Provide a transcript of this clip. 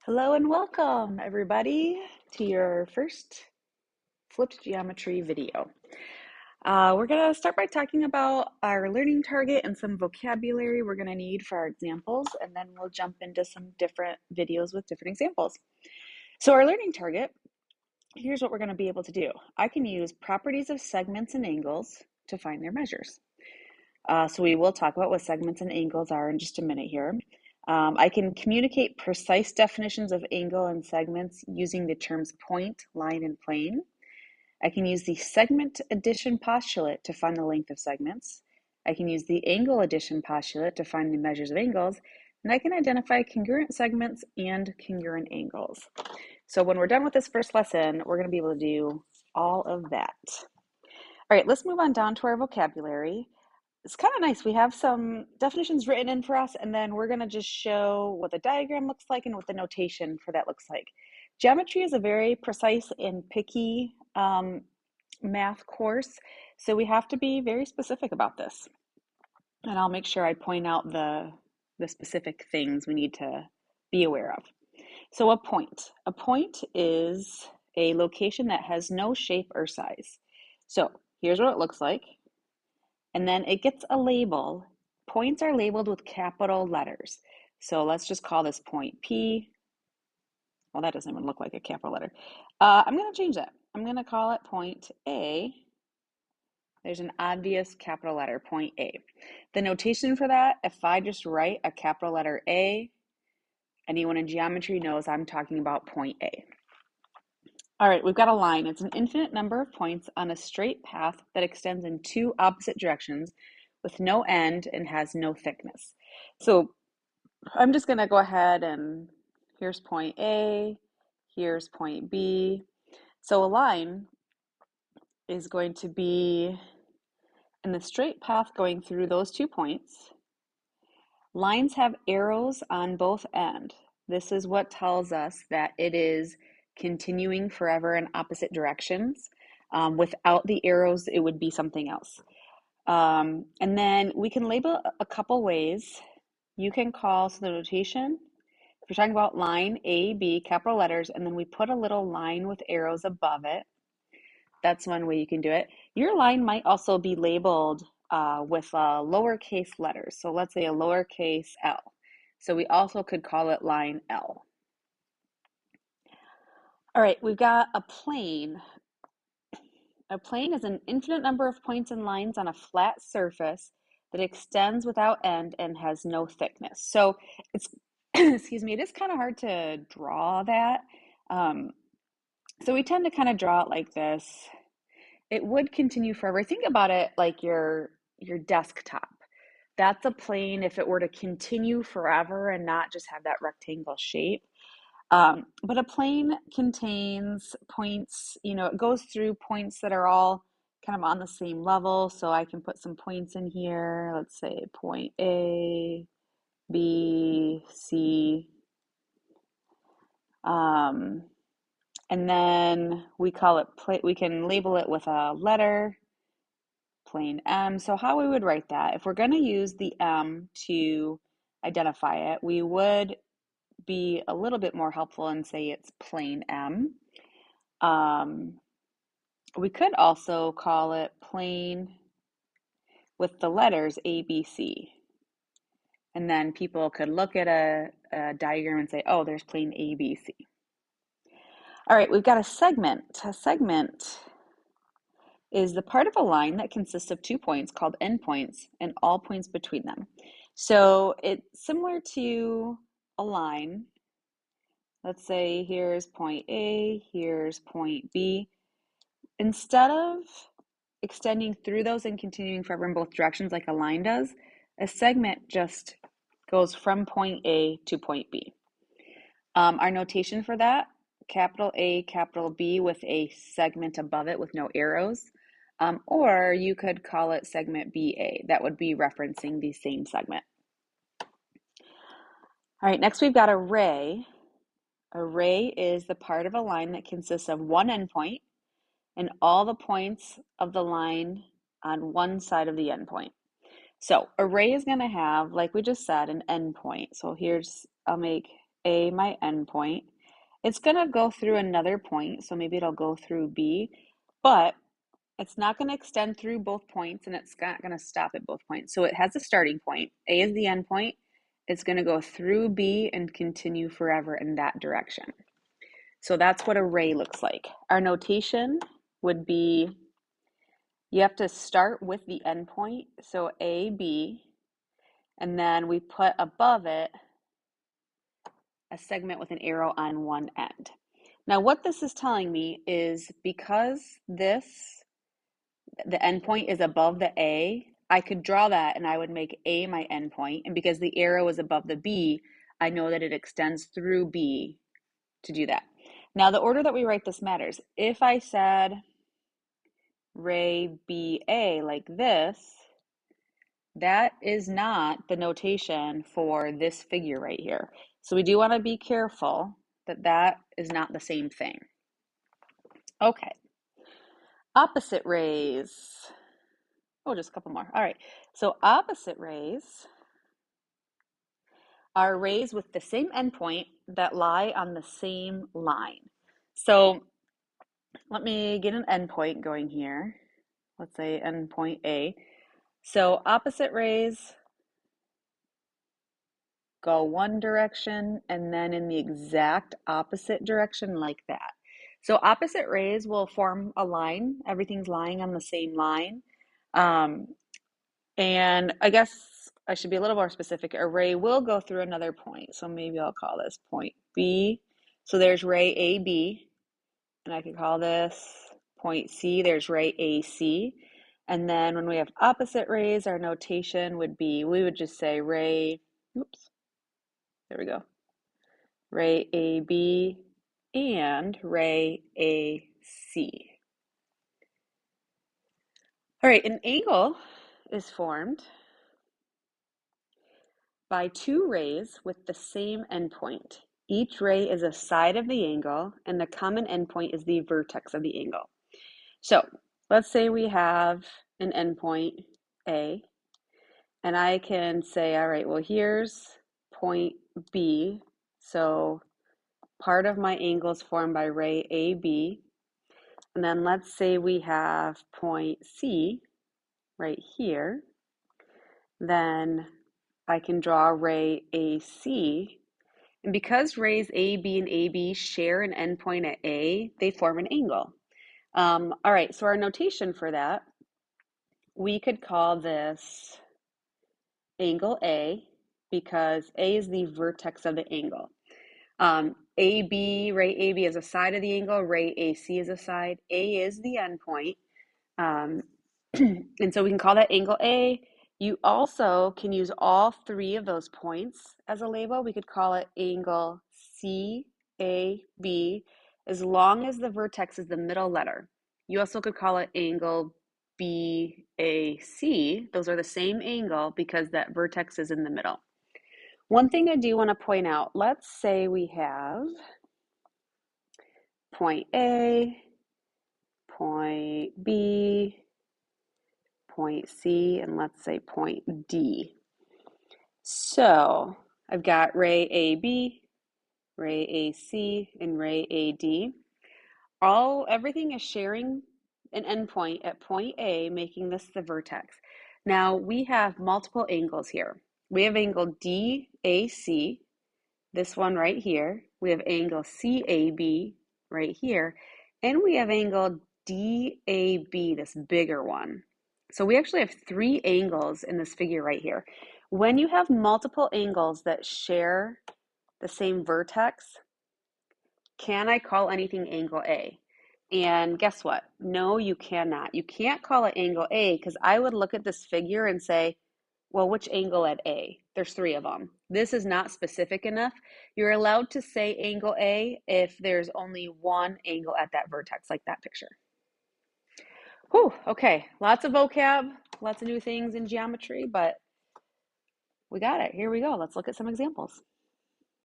Hello and welcome, everybody, to your first flipped geometry video. We're going to start by talking about our learning target and some vocabulary we're going to need for our examples, and then we'll jump into some different videos with different examples. So our learning target, here's what we're going to be able to do. I can use properties of segments and angles to find their measures. So we will talk about what segments and angles are in just a minute here. I can communicate precise definitions of angle and segments using the terms point, line, and plane. I can use the segment addition postulate to find the length of segments. I can use the angle addition postulate to find the measures of angles, and I can identify congruent segments and congruent angles. So when we're done with this first lesson, we're going to be able to do all of that. All right, let's move on down to our vocabulary. It's kind of nice. We have some definitions written in for us, and then we're going to just show what the diagram looks like and what the notation for that looks like. Geometry is a very precise and picky math course, so we have to be very specific about this. And I'll make sure I point out the specific things we need to be aware of. So a point is a location that has no shape or size. So here's what it looks like. And then it gets a label. Points are labeled with capital letters. So let's just call this point P. Well, that doesn't even look like a capital letter. I'm going to change that. I'm going to call it point A. There's an obvious capital letter, point A. The notation for that, if I just write a capital letter A, anyone in geometry knows I'm talking about point A. All right, we've got a line. It's an infinite number of points on a straight path that extends in two opposite directions with no end and has no thickness. So I'm just going to go ahead and here's point A, here's point B. So a line is going to be in the straight path going through those 2 points. Lines have arrows on both ends. This is what tells us that it is continuing forever in opposite directions. Without the arrows, it would be something else. And then we can label a couple ways. You can call, so the notation, if you're talking about line A, B, capital letters, and then we put a little line with arrows above it. That's one way you can do it. Your line might also be labeled with lowercase letters. So let's say a lowercase l. So we also could call it line L. All right, we've got a plane. A plane is an infinite number of points and lines on a flat surface that extends without end and has no thickness. So it's, excuse me, it is kind of hard to draw that. So we tend to kind of draw it like this. It would continue forever. Think about it like your desktop. That's a plane if it were to continue forever and not just have that rectangle shape. But a plane contains points, it goes through points that are all kind of on the same level. So I can put some points in here. Let's say point A, B, C. And then we can label it with a letter, plane M. So how we would write that, if we're going to use the M to identify it, we would be a little bit more helpful and say it's plane M. We could also call it plane with the letters A, B, C. And then people could look at a diagram and say, oh, there's plane A, B, C. All right, we've got a segment. A segment is the part of a line that consists of 2 points called endpoints and all points between them. So it's similar to a line. Let's say here's point A, here's point B. Instead of extending through those and continuing forever in both directions like a line does, a segment just goes from point A to point B. Our notation for that, capital A, capital B with a segment above it with no arrows. Or you could call it segment BA. That would be referencing the same segment. All right, next we've got a ray. A ray is the part of a line that consists of one endpoint and all the points of the line on one side of the endpoint. So a ray is going to have, like we just said, an endpoint. So I'll make A, my endpoint. It's going to go through another point, so maybe it'll go through B, but it's not going to extend through both points, and it's not going to stop at both points. So it has a starting point. A is the endpoint. It's going to go through B and continue forever in that direction. So that's what a ray looks like. Our notation would be, you have to start with the endpoint, so A, B, and then we put above it a segment with an arrow on one end. Now what this is telling me is because the endpoint is above the A, I could draw that and I would make A my endpoint. And because the arrow is above the B, I know that it extends through B to do that. Now the order that we write this matters. If I said ray BA like this, that is not the notation for this figure right here. So we do want to be careful that that is not the same thing. Okay. Opposite rays. Oh, just a couple more. All right. So opposite rays are rays with the same endpoint that lie on the same line. So let me get an endpoint going here. Let's say endpoint A. So opposite rays go one direction and then in the exact opposite direction like that. So opposite rays will form a line. Everything's lying on the same line. And I guess I should be a little more specific. A ray will go through another point. So maybe I'll call this point B. So there's ray AB. And I could call this point C. There's ray AC. And then when we have opposite rays, our notation would be, we would just say ray, oops, there we go, ray AB and ray AC. All right, an angle is formed by two rays with the same endpoint. Each ray is a side of the angle, and the common endpoint is the vertex of the angle. So let's say we have an endpoint A, and I can say, all right, well, here's point B. So part of my angle is formed by ray AB. And then let's say we have point C right here. Then I can draw ray AC. And because rays AB and AB share an endpoint at A, they form an angle. All right, so our notation for that, we could call this angle A because A is the vertex of the angle. AB, ray AB is a side of the angle, ray AC is a side. A is the endpoint. And so we can call that angle A. You also can use all three of those points as a label. We could call it angle CAB as long as the vertex is the middle letter. You also could call it angle BAC. Those are the same angle because that vertex is in the middle. One thing I do want to point out, let's say we have point A, point B, point C, and let's say point D. So I've got ray AB, ray AC, and ray AD. Everything is sharing an endpoint at point A, making this the vertex. Now we have multiple angles here. We have angle DAC, this one right here. We have angle CAB right here. And we have angle DAB, this bigger one. So we actually have three angles in this figure right here. When you have multiple angles that share the same vertex, can I call anything angle A? And guess what? No, you cannot. You can't call it angle A because I would look at this figure and say, well, which angle at A? There's three of them. This is not specific enough. You're allowed to say angle A if there's only one angle at that vertex, like that picture. Whew, okay, lots of vocab, lots of new things in geometry, but we got it. Here we go. Let's look at some examples.